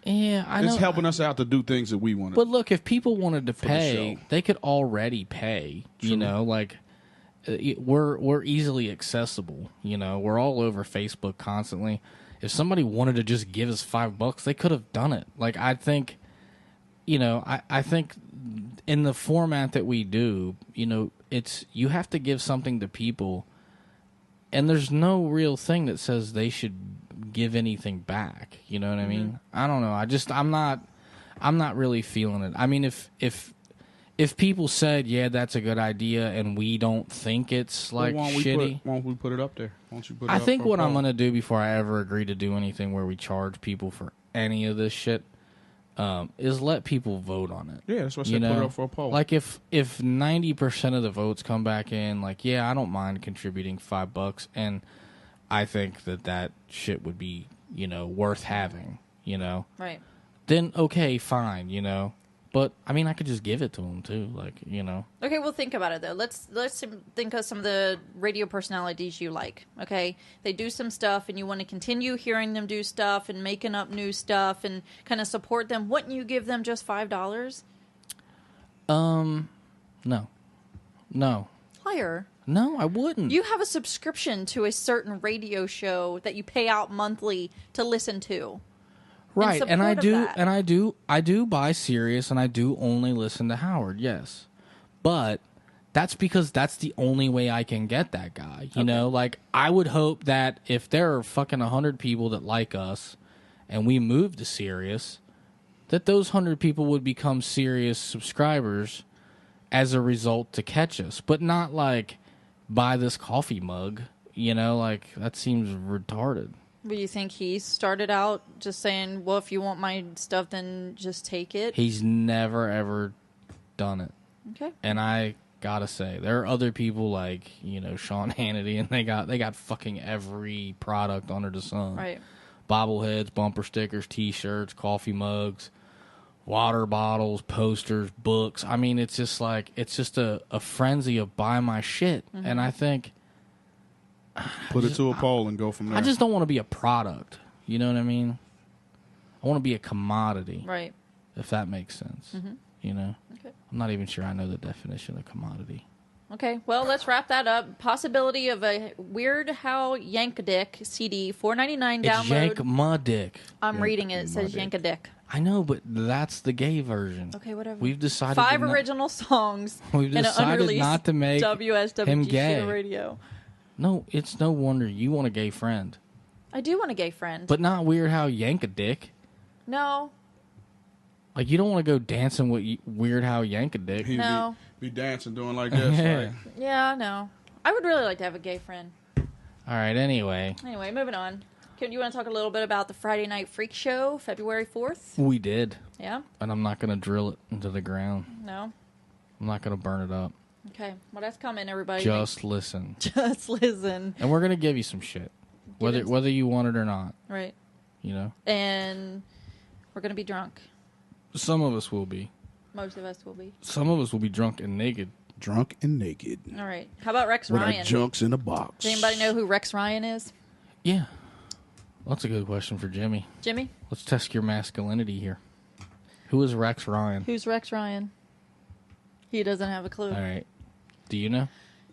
It's helping us out to do things that we want. But look, if people wanted to pay, they could already pay. True. We're easily accessible. We're all over Facebook constantly. If somebody wanted to just give us $5, they could have done it. Like I think, I think in the format that we do, it's you have to give something to people, and there's no real thing that says they should give anything back. You know what I mean? I don't know. I'm not really feeling it. I mean, if people said, yeah, that's a good idea, and we don't think it's like shitty, why don't we put it up there? Why don't you put it I up think for what a I'm poll? going to do before I ever agree to do anything where we charge people for any of this shit is let people vote on it. Yeah, that's what I said. Put it up for a poll. Like if 90% of the votes come back in, like, yeah, I don't mind contributing $5, and I think that shit would be, worth having, Right. Then okay, fine, But I mean, I could just give it to them too, like. Okay, well, think about it though. Let's think of some of the radio personalities you like. Okay, they do some stuff, and you want to continue hearing them do stuff and making up new stuff and kind of support them. Wouldn't you give them just $5? No. Liar. No, I wouldn't. You have a subscription to a certain radio show that you pay out monthly to listen to. Right, and I do, I do buy Sirius, and I do only listen to Howard, yes. But that's because that's the only way I can get that guy, you know? Like, I would hope that if there are fucking 100 people that like us, and we move to Sirius, that those 100 people would become Sirius subscribers, as a result to catch us, but not like buy this coffee mug. You know, like that seems retarded. But you think he started out just saying, well, if you want my stuff, then just take it? He's never, ever done it. Okay. And I gotta say, there are other people like, you know, Sean Hannity, and they got fucking every product under the sun. Right. Bobbleheads, bumper stickers, T-shirts, coffee mugs, water bottles, posters, books. I mean, it's just like, it's just a frenzy of buy my shit. Mm-hmm. And I think... Put it to a poll and go from there. I just don't want to be a product. You know what I mean? I want to be a commodity. Right. If that makes sense. Mm-hmm. You know? Okay. I'm not even sure I know the definition of commodity. Okay, well, let's wrap that up. Possibility of a Weird How Yankadick CD, $4.99 download. It's Yank Ma Dick. I'm reading it. It says Yankadick. I know, but that's the gay version. Okay, whatever. We've decided 5 original songs. We've decided not to make WSWG him gay. Radio. No, it's no wonder you want a gay friend. I do want a gay friend. But not Weird How Yank a Dick. No. Like, you don't want to go dancing with Weird How Yank a Dick. No. Be dancing, doing like this. Yeah. Right? Yeah, no. I would really like to have a gay friend. All right, anyway. Anyway, moving on. Do you want to talk a little bit about the Friday Night Freak Show, February 4th? We did. Yeah? And I'm not going to drill it into the ground. No? I'm not going to burn it up. Okay. Well, that's coming, everybody. Just listen. Just listen. And we're going to give you some shit. Whether you want it or not. Right. You know? And we're going to be drunk. Some of us will be. Most of us will be. Some of us will be drunk and naked. Drunk and naked. All right. How about Rex With Ryan? our junks in a box. Does anybody know who Rex Ryan is? Yeah. That's a good question for Jimmy. Jimmy? Let's test your masculinity here. Who is Rex Ryan? Who's Rex Ryan? He doesn't have a clue. All right. Do you know?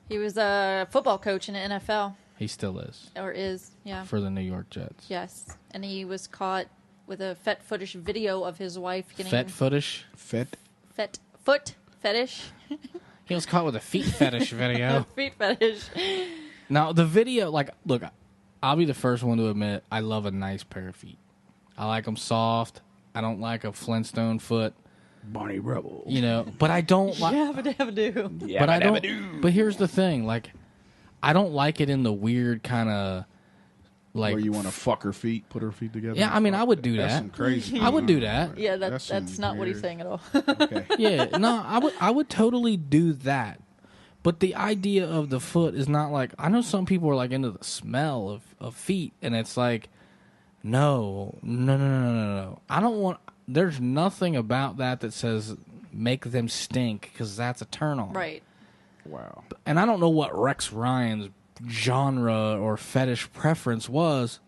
He was a football coach in the NFL. He still is. Or is, yeah. For the New York Jets. Yes. And he was caught with a fet footish video of his wife getting... Fet footish? Foot fetish. He was caught with a feet fetish video. Feet fetish. Now, the video, like, look, I'll be the first one to admit I love a nice pair of feet. I like them soft. I don't like a Flintstone foot. Bonnie Rebel. You know, but I don't like... Yabba-dabba-doo. But I don't... But here's the thing, like, I don't like it in the weird kind of... Like, where you want to fuck her feet, put her feet together. Yeah, I mean, I would do That's that. some crazy. I would do that. Yeah, that's not what he's saying at all. Okay. Yeah, no, I would totally do that. But the idea of the foot is not like... I know some people are like into the smell of feet, and it's like, no. I don't want... There's nothing about that says make them stink, because that's a turn on. Right. Wow. And I don't know what Rex Ryan's genre or fetish preference was.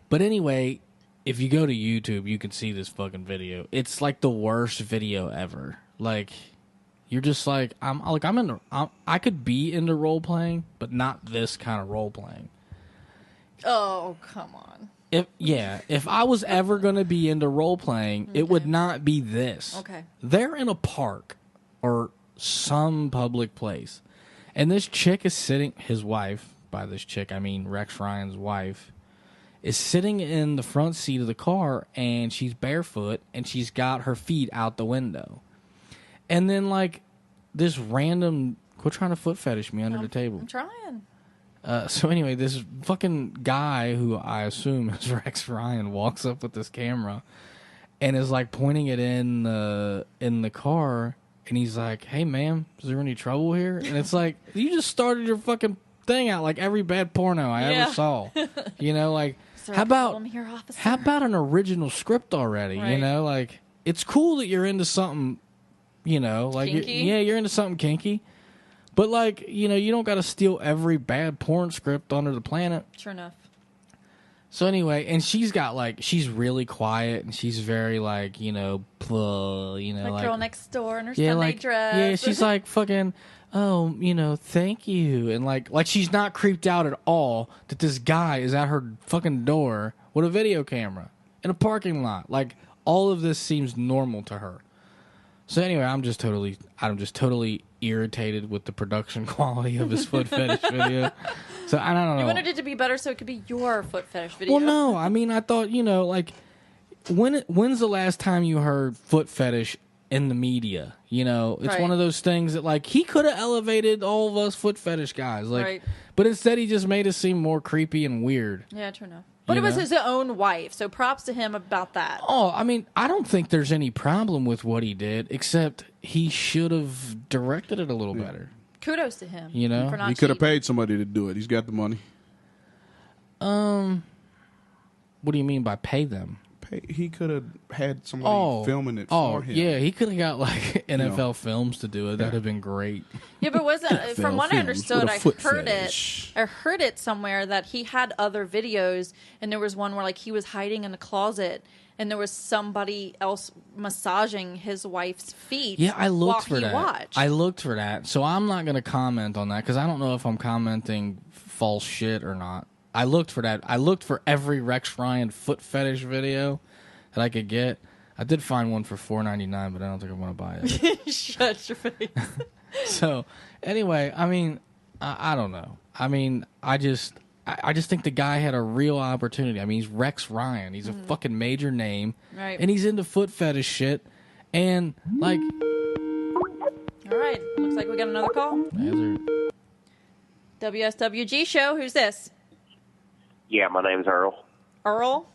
But anyway, if you go to YouTube, you can see this fucking video. It's like the worst video ever. Like, you're just like, I could be into role playing, but not this kind of role playing. Oh, come on. If I was ever going to be into role playing, it would not be this. Okay. They're in a park or some public place. And this chick is sitting, his wife, by this chick, I mean Rex Ryan's wife, is sitting in the front seat of the car, and she's barefoot, and she's got her feet out the window. And then, like, this random, quit trying to foot fetish me under the table. I'm trying. So anyway, this fucking guy, who I assume is Rex Ryan, walks up with this camera and is, like, pointing it in the car. And he's like, hey, ma'am, is there any trouble here? And it's like, you just started your fucking thing out like every bad porno I ever saw. You know, like, how about an original script already? Right. You know, like, it's cool that you're into something, you know, like, you're into something kinky. But, like, you know, you don't got to steal every bad porn script under the planet. Sure enough. So anyway, and she's got, like, she's really quiet, and she's very, like, you know, like girl next door in her yeah, Sunday like, dress. yeah, she's like fucking, oh, you know, thank you, and like she's not creeped out at all that this guy is at her fucking door with a video camera in a parking lot. Like, all of this seems normal to her. So anyway, I'm just totally irritated with the production quality of his foot fetish video. So I don't know. You wanted it to be better so it could be your foot fetish video. Well, no, I mean, I thought, you know, like, when's the last time you heard foot fetish in the media. You know, it's Right. one of those things that, like, he could have elevated all of us foot fetish guys. Like, Right. but instead he just made us seem more creepy and weird. Yeah, true enough. But You it was know? his own wife, so props to him about that. Oh, I mean, I don't think there's any problem with what he did, except he should have directed it a little better. Kudos to him. You know? for not He could have cheating. paid somebody to do it. He's got the money. What do you mean by pay them? He could have had somebody filming it for him. Yeah, he could have got like NFL Films to do it. That'd have been great. Yeah, but wasn't from what I films understood, with a I foot heard fetish. it. I heard it somewhere that he had other videos, and there was one where like he was hiding in a closet, and there was somebody else massaging his wife's feet. Yeah, I looked while for he that. Watched. I looked for that. So I'm not going to comment on that because I don't know if I'm commenting false shit or not. I looked for that. I looked for every Rex Ryan foot fetish video that I could get. I did find one for $4.99, but I don't think I'm going to buy it. Shut your face. So anyway, I mean, I don't know. I mean, I just think the guy had a real opportunity. I mean, he's Rex Ryan. He's a fucking major name, Right. and he's into foot fetish shit. And like, All right, looks like we got another call. WSWG show. Who's this? Yeah, my name's Earl. Earl.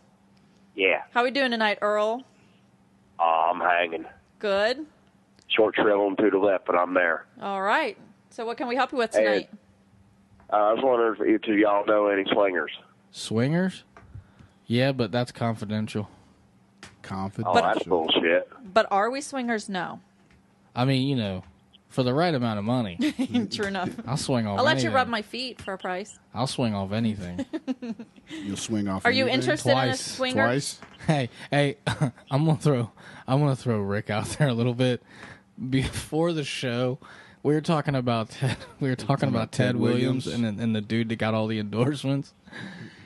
Yeah, How we doing tonight, Earl? I'm hanging. Good. Short shriveling to the left, but I'm there. All right. So what can we help you with tonight? I was wondering if each of y'all know any swingers. swingers? Yeah, but that's confidential. Oh, that's bullshit. But are we swingers? No. I mean, you know, for the right amount of money, True enough. I'll swing off I'll let anything. you rub my feet for a price. I'll swing off anything. You'll swing off. Are you anything? interested in a swinger? Twice. Hey, I'm gonna throw Rick out there a little bit. Before the show, we were talking about Ted Williams and the dude that got all the endorsements.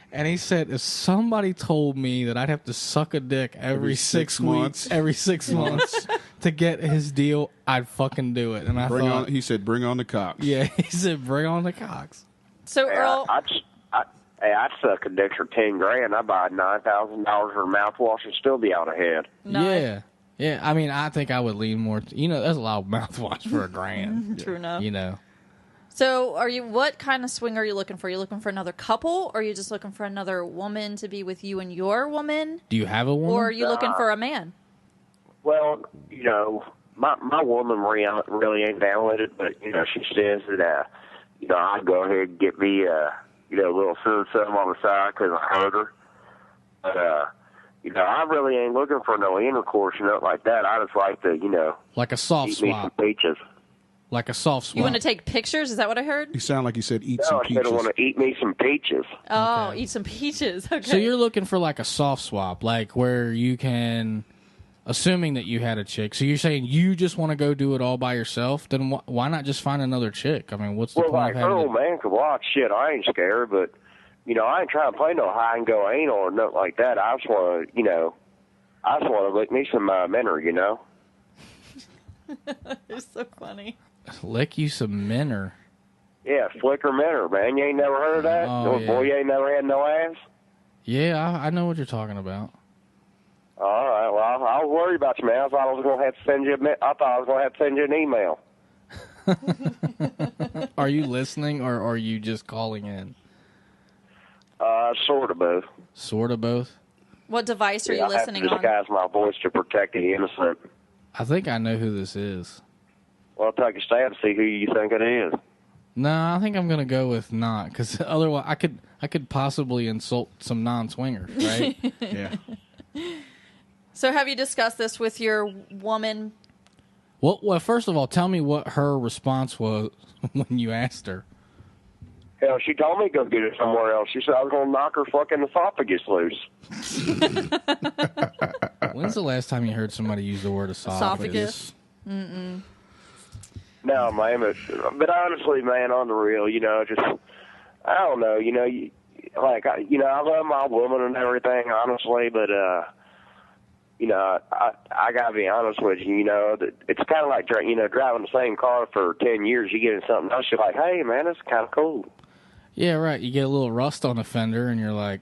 And he said, if somebody told me that I'd have to suck a dick every 6 months. every 6 months to get his deal, I'd fucking do it. And I thought, he said, bring on the cock. yeah, he said, bring on the cocks. So, Hey, Earl, I'd suck a dick for $10,000. I'd buy $9,000 for mouthwash and still be out ahead. Yeah. Yeah, I mean, I think I would lean more. There's a lot of mouthwash for $1,000. True enough. You know. so what kind of swing are you looking for? Are you looking for another couple, or are you just looking for another woman to be with you and your woman? Do you have a woman? Or are you looking for a man? Well, you know, my woman really ain't down with it, but, you know, she says that, you know, I'd go ahead and get me, a little something on the side because I heard her. But, you know, I really ain't looking for no intercourse or nothing like that. I just like to, you know, like a soft eat me some swap. peaches. Like a soft swap. You want to take pictures? Is that what I heard? He sounded like he said, eat No, some I said I peaches. want to eat me some peaches. Oh, eat some peaches. Okay. So you're looking for like a soft swap, like where you can, assuming that you had a chick. So you're saying you just want to go do it all by yourself? Then why not just find another chick? I mean, what's the Well, point like of having? Earl, man, could watch shit. I ain't scared, but, you know, I ain't trying to play no high and go anal or nothing like that. I just want to, you know, lick me some minner, you know? You're so funny. Lick you some minner. Yeah, flicker minner, man. You ain't never heard of that? Oh, Little yeah. boy, you ain't never had no ass? Yeah, I know what you're talking about. All right, well, I was worried about you, man. I thought I was going to have to send you an email. Are you listening or are you just calling in? Sort of both. Sort of both. What device are you listening I have on? to disguise my voice to protect the innocent. I think I know who this is. Well, take a stab and see who you think it is. No, I think I'm gonna go with not, because otherwise I could possibly insult some non-swingers, right? Yeah. So have you discussed this with your woman? Well, first of all, tell me what her response was when you asked her. Hell, she told me to go get it somewhere else. She said I was going to knock her fucking esophagus loose. When's the last time you heard somebody use the word esophagus? Mm-mm. No, man, but honestly, man, on the real, you know, just, I don't know, you know, I love my woman and everything, honestly, but, you know, I gotta be honest with you, you know, it's kind of like, you know, driving the same car for 10 years, you get in something else, you're like, hey, man, that's kind of cool. Yeah, right. You get a little rust on the fender, and you're like,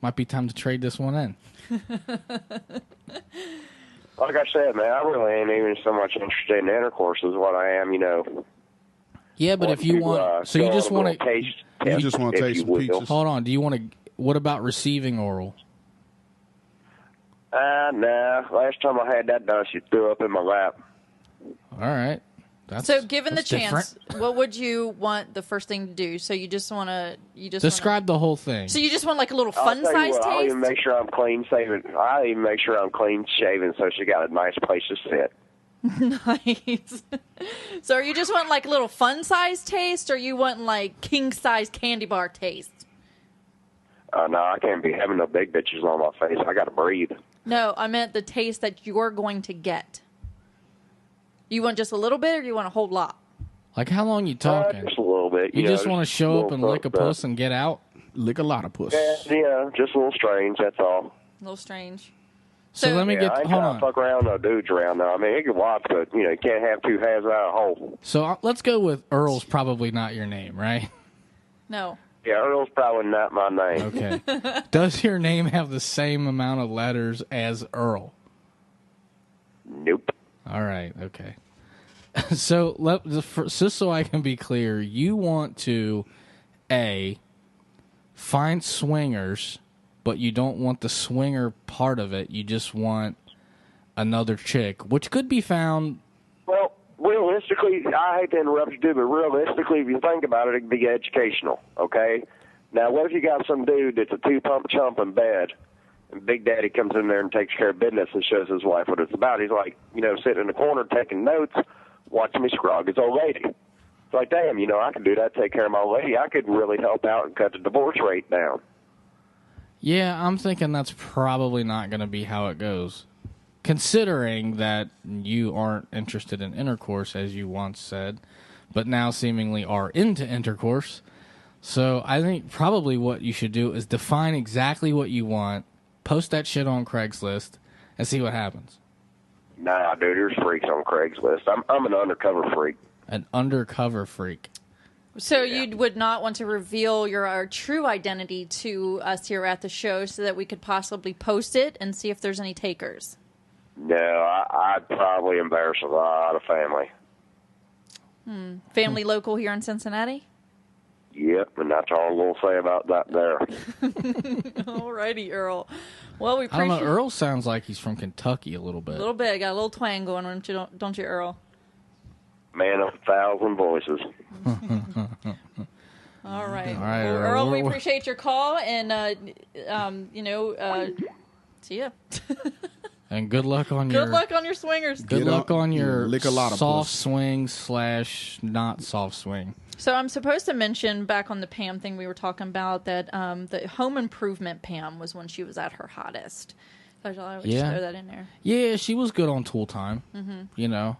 might be time to trade this one in. like I said, man, I really ain't even so much interested in intercourse as what I am, Yeah, but if you want, so you just want to taste. You just want to taste some peaches. Hold on. Do you want to? What about receiving oral? Nah. Last time I had that done, she threw up in my lap. All right. So, given the chance, different. what would you want the first thing to do? So, you just want to describe the whole thing. So, you just want like a little fun size taste? I'll even make sure I'm clean shaven. So she got a nice place to sit. Nice. So, are you just wanting like a little fun size taste, or you want like king size candy bar taste? No, I can't be having no big bitches on my face. I got to breathe. No, I meant the taste that you're going to get. You want just a little bit, or you want a whole lot? Like, how long you talking? Just a little bit. You just want to show up and lick a puss and get out? Lick a lot of puss. Yeah, just a little strange, that's all. A little strange. So let me get... I ain't hold trying on. to fuck around no dudes around now. I mean, you can watch, but, you can't have two halves out of a hole. So let's go with Earl's probably not your name, right? No. Yeah, Earl's probably not my name. Okay. Does your name have the same amount of letters as Earl? Nope. All right, okay. So, just so I can be clear, you want to, A, find swingers, but you don't want the swinger part of it. You just want another chick, which could be found... Well, realistically, I hate to interrupt you, dude, but realistically, if you think about it, it'd be educational, okay? Now, what if you got some dude that's a two-pump chump in bed, and Big Daddy comes in there and takes care of business and shows his wife what it's about? He's like, sitting in the corner taking notes, watching me scrog his old lady. It's like, damn, I could do that, take care of my old lady. I could really help out and cut the divorce rate down. Yeah, I'm thinking that's probably not going to be how it goes. Considering that you aren't interested in intercourse, as you once said, but now seemingly are into intercourse. So I think probably what you should do is define exactly what you want, post that shit on Craigslist, and see what happens. Nah, dude, there's freaks on Craigslist. I'm an undercover freak. An undercover freak. So you would not want to reveal your true identity to us here at the show so that we could possibly post it and see if there's any takers? No, I'd probably embarrass a lot of family. Family local here in Cincinnati? Yep, and that's all I'm going to say about that there. Alrighty, Earl. Well, we I don't appreciate... know, Earl sounds like he's from Kentucky a little bit. A little bit. Got a little twang going on, don't you, Earl? Man of 1,000 voices. All right. All right, well, Earl, we appreciate your call, and, see ya. And good luck on Good luck on your swingers. Good luck on your lick a lot of soft puss. swing / not soft swing. So I'm supposed to mention back on the Pam thing we were talking about that the home improvement Pam was when she was at her hottest. So I would just throw that in there. Yeah, she was good on Tool Time. Mm-hmm.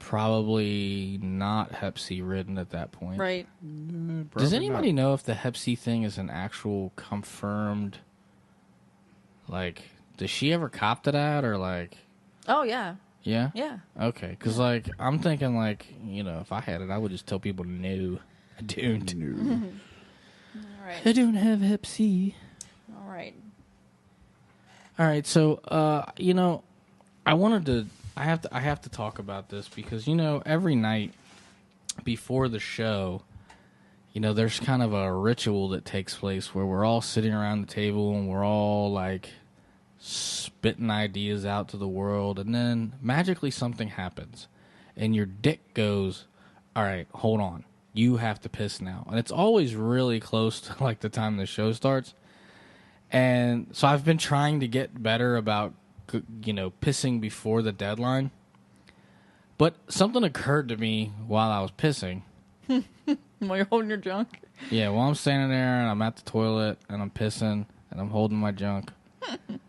Probably not Hep C ridden at that point. Right. Does anybody know if the Hep C thing is an actual confirmed, like, does she ever cop to that, or like... Oh, yeah. Yeah? Yeah. Okay, because, like, I'm thinking, like, if I had it, I would just tell people, no, I don't. All right. I don't have Hep C. All right. All right, so, I wanted to... I have to talk about this because, every night before the show, there's kind of a ritual that takes place where we're all sitting around the table and we're all, like, spitting ideas out to the world, and then magically something happens and your dick goes, all right, hold on, you have to piss now. And it's always really close to like the time the show starts. And so I've been trying to get better about pissing before the deadline, but something occurred to me while I was pissing. While you're holding your junk? Yeah, while I'm standing there and I'm at the toilet and I'm pissing and I'm holding my junk,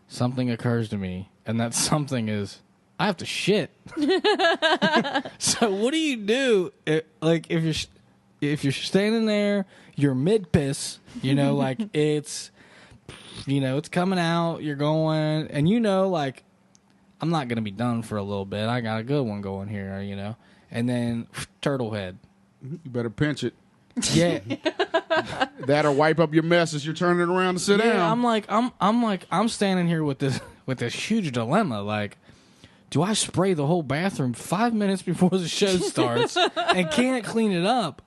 something occurs to me, and that something is, I have to shit. So what do you do? If you're standing there, you're mid piss, like it's coming out, you're going, and like I'm not gonna be done for a little bit. I got a good one going here, and then turtle head. You better pinch it. Yeah. That'll wipe up your mess as you're turning it around to sit down. I'm standing here with with this huge dilemma. Like, do I spray the whole bathroom 5 minutes before the show starts and can't clean it up?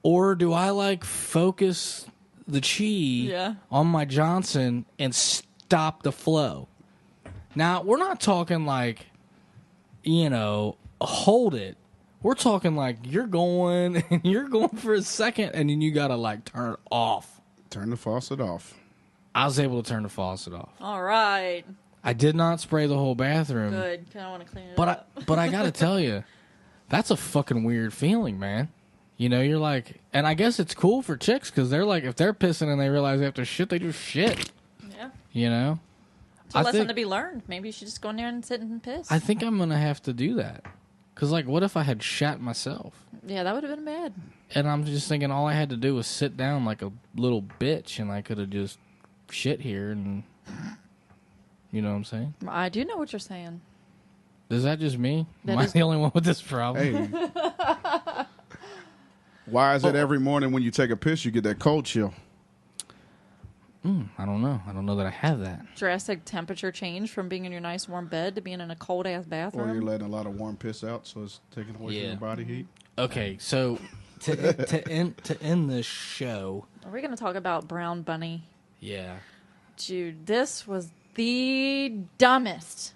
Or do I, like, focus the chi on my Johnson and stop the flow? Now, we're not talking like, hold it. We're talking like you're going for a second and then you got to, like, turn it off. Turn the faucet off. I was able to turn the faucet off. All right. I did not spray the whole bathroom. Good. I want to clean it up. But I got to tell you, that's a fucking weird feeling, man. You're like, and I guess it's cool for chicks because they're like, if they're pissing and they realize they have to shit, they just shit. Yeah. It's a I lesson think, to be learned. Maybe you should just go in there and sit and piss. I think I'm going to have to do that. Because, like, what if I had shat myself? Yeah, that would have been bad. And I'm just thinking all I had to do was sit down like a little bitch and I could have just shit here and... You know what I'm saying? I do know what you're saying. Is that just me? Am I the only one with this problem? Hey. Why is it every morning when you take a piss you get that cold chill? I don't know. I don't know that I have that. Drastic temperature change from being in your nice warm bed to being in a cold-ass bathroom. Or you're letting a lot of warm piss out, so it's taking away from your body heat. Okay, so to end this show... Are we going to talk about Brown Bunny? Yeah. Dude, this was the dumbest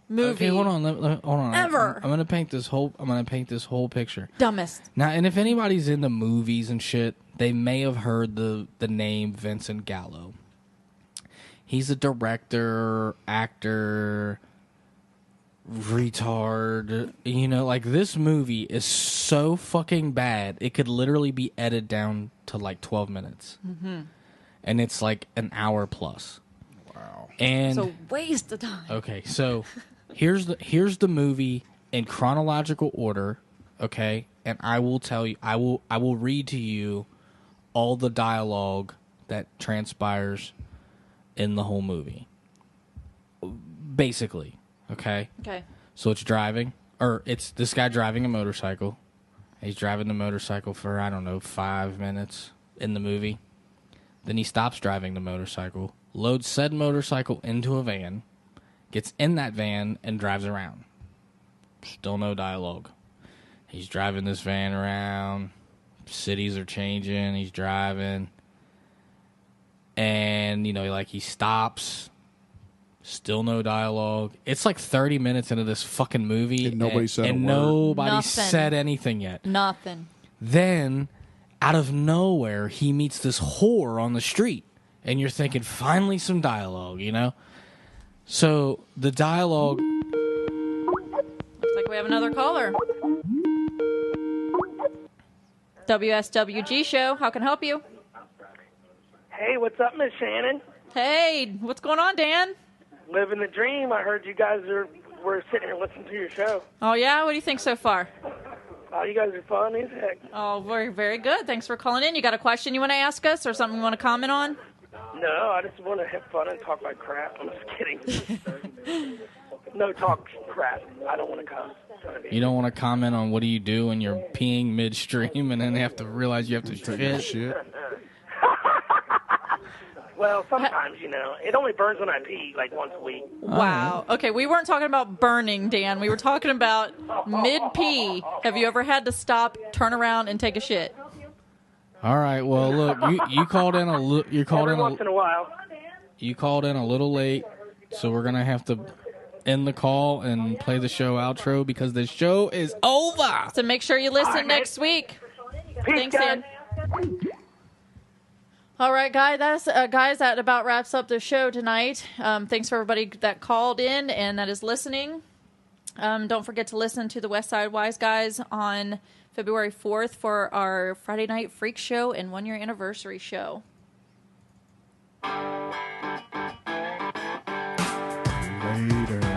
movie. Okay, hold on. Hold on. Ever. I'm gonna paint this whole picture. Dumbest. Now, and if anybody's into movies and shit, they may have heard the name Vincent Gallo. He's a director, actor, retard. Like, this movie is so fucking bad, it could literally be edited down to like 12 minutes. Mm-hmm. And it's like an hour plus. Wow. And it's a waste of time. Okay, so here's the movie in chronological order, okay? And I will tell you, I will read to you all the dialogue that transpires in the whole movie. Basically, okay? Okay. So it's this guy driving a motorcycle. He's driving the motorcycle for, I don't know, 5 minutes in the movie. Then he stops driving the motorcycle, loads said motorcycle into a van, gets in that van, and drives around. Still no dialogue. He's driving this van around. Cities are changing. He's driving. And, he stops. Still no dialogue. It's like 30 minutes into this fucking movie. And nobody said a word. Nobody said anything yet. Nothing. Then... out of nowhere, he meets this whore on the street. And you're thinking, finally some dialogue, So, the dialogue... Looks like we have another caller. WSWG show. How can I help you? Hey, what's up, Miss Shannon? Hey, what's going on, Dan? Living the dream. I heard you guys were sitting here listening to your show. Oh, yeah? What do you think so far? Oh, you guys are fun as heck. Oh, very, very good. Thanks for calling in. You got a question you want to ask us or something you want to comment on? No, I just want to have fun and talk like crap. I'm just kidding. No talk crap. I don't want to comment. You don't want to comment on what do you do when you're peeing midstream and then have to realize you have to shit? Well, sometimes, it only burns when I pee, like once a week. Wow. Okay, we weren't talking about burning, Dan. We were talking about mid-pee. Have you ever had to stop, turn around, and take a shit? All right. Well, look, you called in Every once in a while. You called in a little late, so we're gonna have to end the call and play the show outro because the show is over. So make sure you listen next week. Peace, Thanks, Dan. All right, guys, that about wraps up the show tonight. Thanks for everybody that called in and that is listening. Don't forget to listen to the West Side Wise Guys on February 4th for our Friday Night Freak Show and 1-year anniversary show. Later.